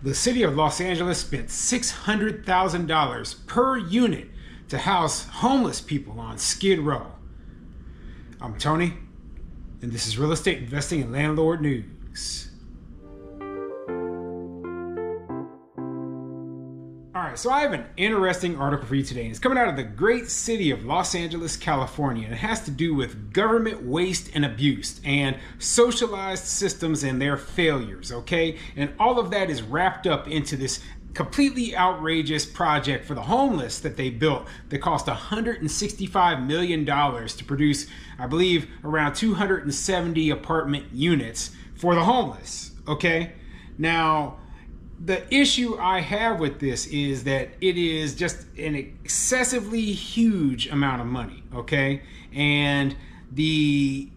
The city of Los Angeles spent $600,000 per unit to house homeless people on Skid Row. I'm Tony, and this is Real Estate Investing and Landlord News. Alright, so I have an interesting article for you today. It's coming out of the great city of Los Angeles, California, and it has to do with government waste and abuse and socialized systems and their failures, okay? And all of that is wrapped up into this completely outrageous project for the homeless that they built that cost $165 million to produce, I believe, around 270 apartment units for the homeless, okay? Now, the issue I have with this is that it is just an excessively huge amount of money, okay? And the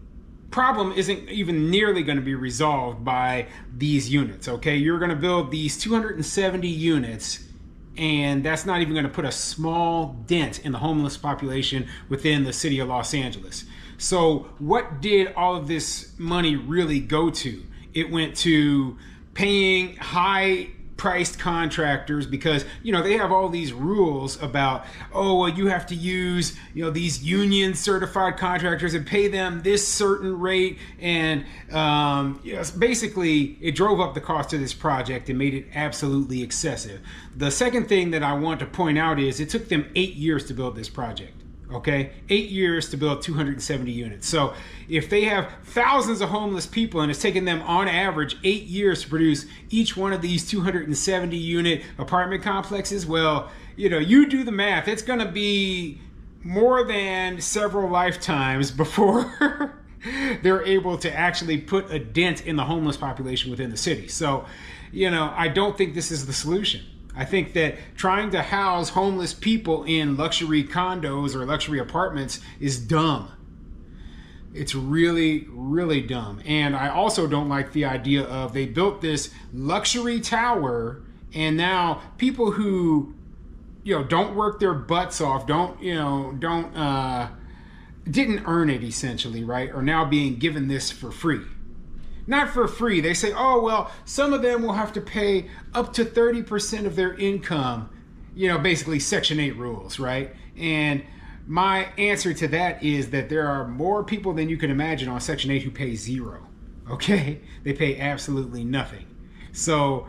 problem isn't even nearly going to be resolved by these units, okay? You're going to build these 270 units, and that's not even going to put a small dent in the homeless population within the city of Los Angeles. So what did all of this money really go to? It went to paying high-priced contractors because, they have all these rules about, you have to use, these union certified contractors and pay them this certain rate. And basically, it drove up the cost of this project and made it absolutely excessive. The second thing that I want to point out is it took them 8 years to build this project. Okay, 8 years to build 270 units. So if they have thousands of homeless people and it's taken them on average 8 years to produce each one of these 270 unit apartment complexes, well, you do the math. It's going to be more than several lifetimes before they're able to actually put a dent in the homeless population within the city. So, I don't think this is the solution. I think that trying to house homeless people in luxury condos or luxury apartments is dumb. It's really, really dumb. And I also don't like the idea of they built this luxury tower and now people who, don't work their butts off, didn't earn it essentially, right, are now being given this for free. Not for free. They say, some of them will have to pay up to 30% of their income, basically Section 8 rules, right? And my answer to that is that there are more people than you can imagine on Section 8 who pay zero, okay? They pay absolutely nothing. So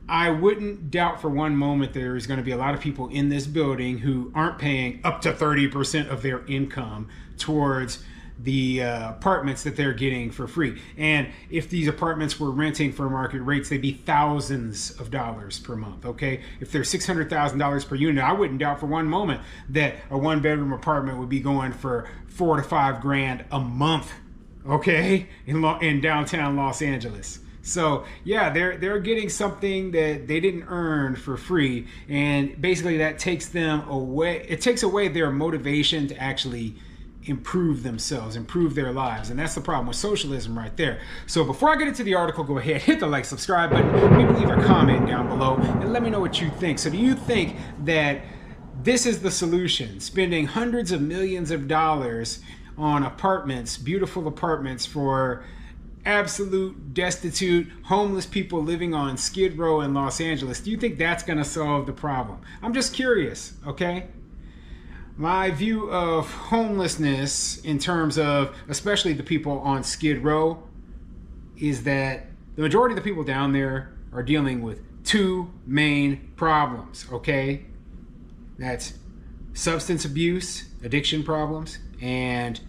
I wouldn't doubt for one moment there's going to be a lot of people in this building who aren't paying up to 30% of their income towards the apartments that they're getting for free. And if these apartments were renting for market rates, they'd be thousands of dollars per month, okay? If they're $600,000 per unit, I wouldn't doubt for one moment that a one-bedroom apartment would be going for $4,000 to $5,000 a month, okay, in downtown Los Angeles. So yeah, they're getting something that they didn't earn for free, and basically that takes them away. It takes away their motivation to actually improve themselves, improve their lives. And that's the problem with socialism right there. So before I get into the article, go ahead, hit the like, subscribe button, maybe leave a comment down below and let me know what you think. So do you think that this is the solution? Spending hundreds of millions of dollars on apartments, beautiful apartments for absolute destitute homeless people living on Skid Row in Los Angeles. Do you think that's going to solve the problem? I'm just curious, okay? My view of homelessness in terms of especially the people on Skid Row is that the majority of the people down there are dealing with two main problems, okay? That's substance abuse, addiction problems, and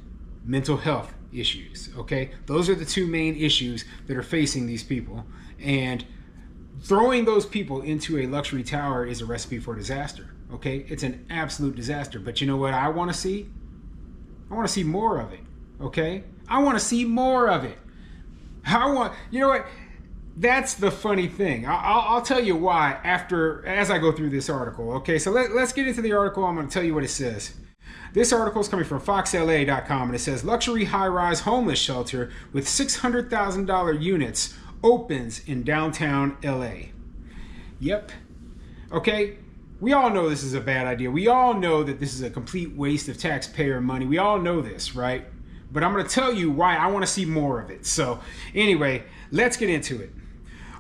mental health issues, okay? Those are the two main issues that are facing these people. And throwing those people into a luxury tower is a recipe for disaster. Okay, it's an absolute disaster. But you know what I want to see? I want to see more of it. Okay, I want to see more of it. You know what? That's the funny thing. I'll tell you why as I go through this article. Okay, so let's get into the article. I'm going to tell you what it says. This article is coming from FoxLA.com, and it says luxury high-rise homeless shelter with $600,000 units opens in downtown LA. Yep. Okay. We all know this is a bad idea. We all know that this is a complete waste of taxpayer money. We all know this, right? But I'm going to tell you why I want to see more of it. So anyway, let's get into it.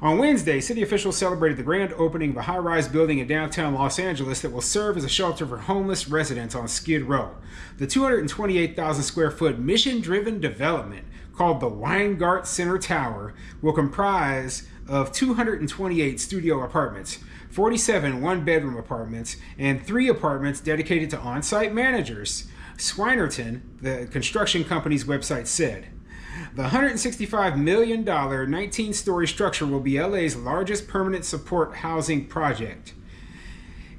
On Wednesday, city officials celebrated the grand opening of a high-rise building in downtown Los Angeles that will serve as a shelter for homeless residents on Skid Row. The 228,000 square foot mission-driven development, called the Weingart Center Tower, will comprise of 228 studio apartments, 47 one-bedroom apartments, and 3 apartments dedicated to on-site managers. Swinerton, the construction company's website, said. The $165 million 19-story structure will be LA's largest permanent support housing project.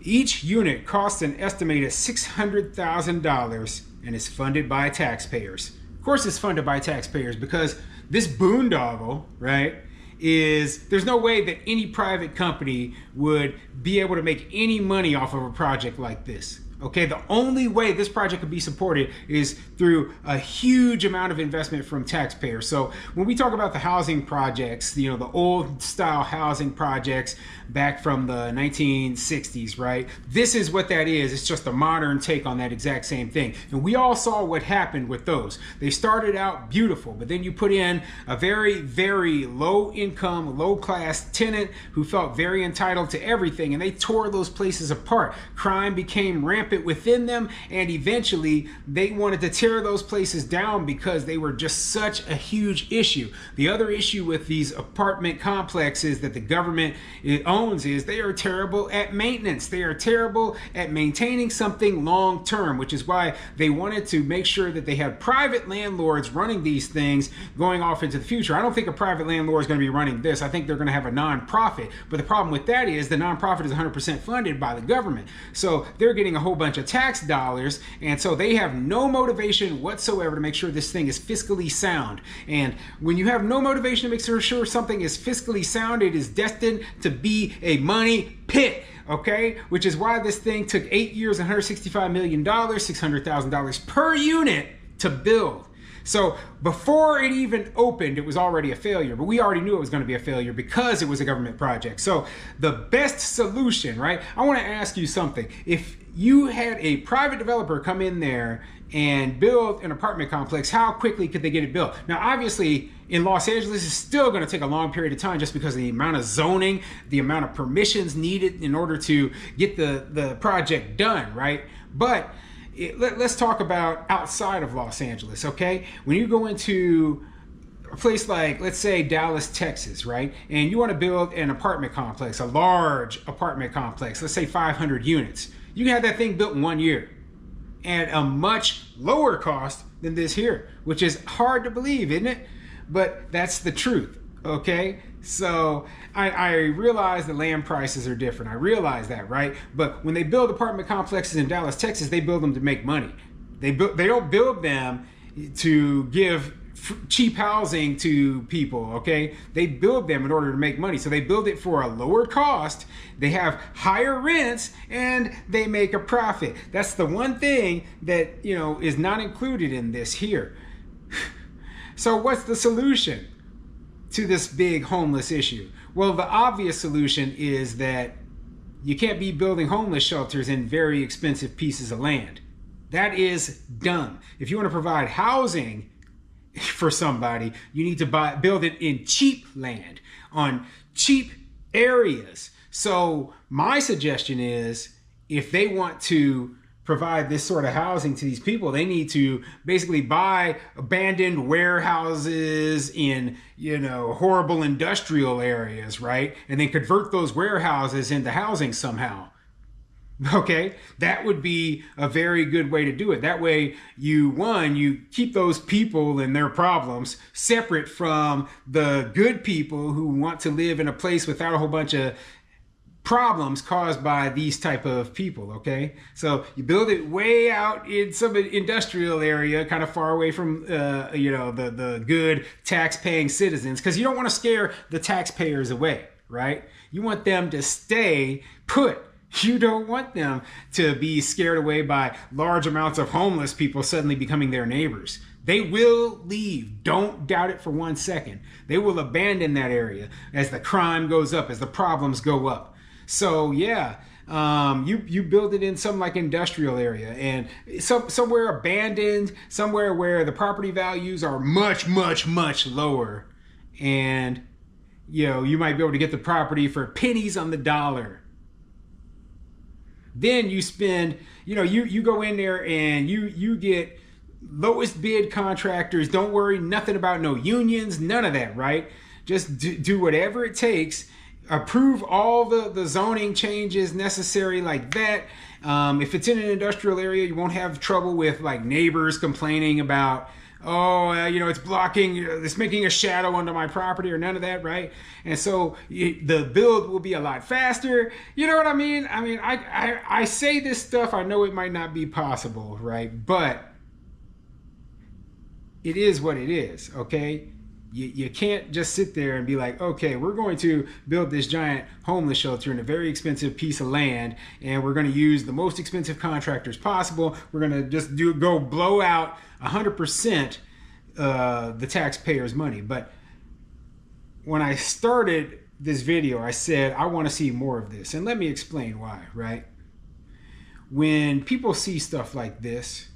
Each unit costs an estimated $600,000 and is funded by taxpayers. Of course it's funded by taxpayers because this boondoggle, right, there's no way that any private company would be able to make any money off of a project like this. Okay, the only way this project could be supported is through a huge amount of investment from taxpayers. So when we talk about the housing projects, the old style housing projects back from the 1960s, right? This is what that is. It's just a modern take on that exact same thing. And we all saw what happened with those. They started out beautiful, but then you put in a very, very low income, low class tenant who felt very entitled to everything, and they tore those places apart. Crime became rampant within them, and eventually they wanted to tear those places down because they were just such a huge issue. The other issue with these apartment complexes that the government owns is they are terrible at maintenance. They are terrible at maintaining something long term, which is why they wanted to make sure that they had private landlords running these things going off into the future. I don't think a private landlord is going to be running this. I think they're going to have a nonprofit, but the problem with that is the nonprofit is 100% funded by the government. So they're getting a whole bunch of tax dollars, and so they have no motivation whatsoever to make sure this thing is fiscally sound. And when you have no motivation to make sure something is fiscally sound, it is destined to be a money pit. Okay, which is why this thing took 8 years, $165 million, $600,000 per unit to build. So before it even opened, it was already a failure, but we already knew it was going to be a failure because it was a government project. So the best solution, right? I want to ask you something. If you had a private developer come in there and build an apartment complex, how quickly could they get it built? Now, obviously, in Los Angeles, it's still going to take a long period of time just because of the amount of zoning, the amount of permissions needed in order to get the project done, right? But let's talk about outside of Los Angeles, okay? When you go into a place like, let's say, Dallas, Texas, right? And you want to build an apartment complex, a large apartment complex, let's say 500 units. You can have that thing built in 1 year at a much lower cost than this here, which is hard to believe, isn't it? But that's the truth, okay? So I realize the land prices are different. I realize that, right? But when they build apartment complexes in Dallas, Texas, they build them to make money. They don't build them to give cheap housing to people, okay? They build them in order to make money. So they build it for a lower cost, they have higher rents, and they make a profit. That's the one thing that, is not included in this here. So what's the solution to this big homeless issue? Well, the obvious solution is that you can't be building homeless shelters in very expensive pieces of land. That is dumb. If you want to provide housing for somebody, you need to build it in cheap land, on cheap areas. So my suggestion is, if they want to provide this sort of housing to these people, they need to basically buy abandoned warehouses in, horrible industrial areas, right? And then convert those warehouses into housing somehow. Okay, that would be a very good way to do it. That way, you keep those people and their problems separate from the good people who want to live in a place without a whole bunch of problems caused by these type of people, okay? So you build it way out in some industrial area, kind of far away from, the good tax-paying citizens, because you don't want to scare the taxpayers away, right? You want them to stay put. You don't want them to be scared away by large amounts of homeless people suddenly becoming their neighbors. They will leave. Don't doubt it for 1 second. They will abandon that area as the crime goes up, as the problems go up. So yeah, you build it in some like industrial area and somewhere abandoned, somewhere where the property values are much, much, much lower. And you might be able to get the property for pennies on the dollar. Then you spend, you go in there and you get lowest bid contractors. Don't worry, nothing about no unions, none of that, right? Just do whatever it takes. Approve all the zoning changes necessary like that. If it's in an industrial area, you won't have trouble with like neighbors complaining about, it's blocking, it's making a shadow onto my property or none of that, right? And so the build will be a lot faster. You know what I mean? I say this stuff, I know it might not be possible, right? But it is what it is, okay? You can't just sit there and be like, okay, we're going to build this giant homeless shelter in a very expensive piece of land, and we're going to use the most expensive contractors possible. We're going to just go blow out 100% the taxpayers' money. But when I started this video, I said, I want to see more of this. And let me explain why, right? When people see stuff like this,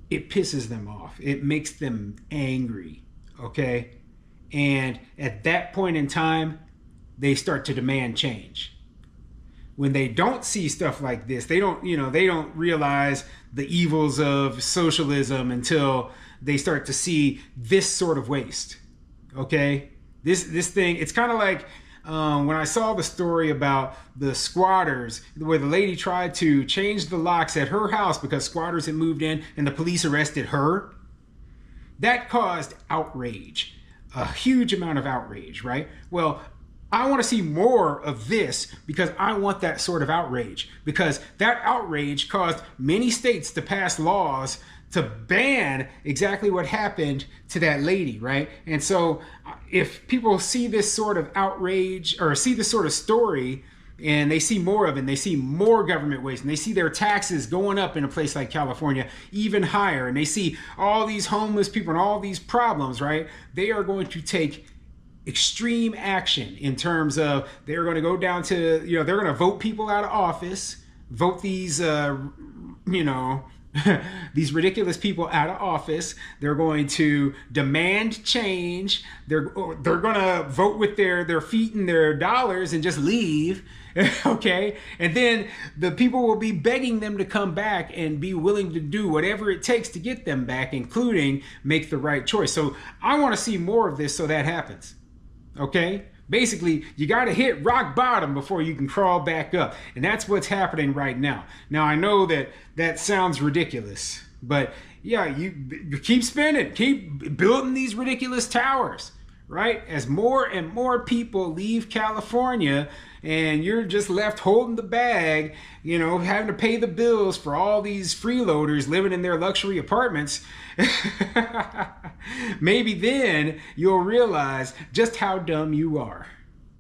it pisses them off. It makes them angry. Okay. And at that point in time, they start to demand change. When they don't see stuff like this, they don't realize the evils of socialism until they start to see this sort of waste. Okay. This thing, it's kind of like when I saw the story about the squatters, where the lady tried to change the locks at her house because squatters had moved in and the police arrested her. That caused outrage, a huge amount of outrage, right? Well, I want to see more of this because I want that sort of outrage, because that outrage caused many states to pass laws to ban exactly what happened to that lady, right? And so if people see this sort of outrage or see this sort of story, and they see more of it, and they see more government waste, and they see their taxes going up in a place like California even higher, and they see all these homeless people and all these problems, right? They are going to take extreme action in terms of they're going to go down to, they're going to vote people out of office, vote these, these ridiculous people out of office. They're going to demand change. They're going to vote with their feet and their dollars and just leave. Okay. And then the people will be begging them to come back and be willing to do whatever it takes to get them back, including make the right choice. So I want to see more of this so that happens. Okay. Basically, you got to hit rock bottom before you can crawl back up. And that's what's happening right now. Now, I know that sounds ridiculous, but yeah, you keep spending, keep building these ridiculous towers, right? As more and more people leave California and you're just left holding the bag, having to pay the bills for all these freeloaders living in their luxury apartments, maybe then you'll realize just how dumb you are.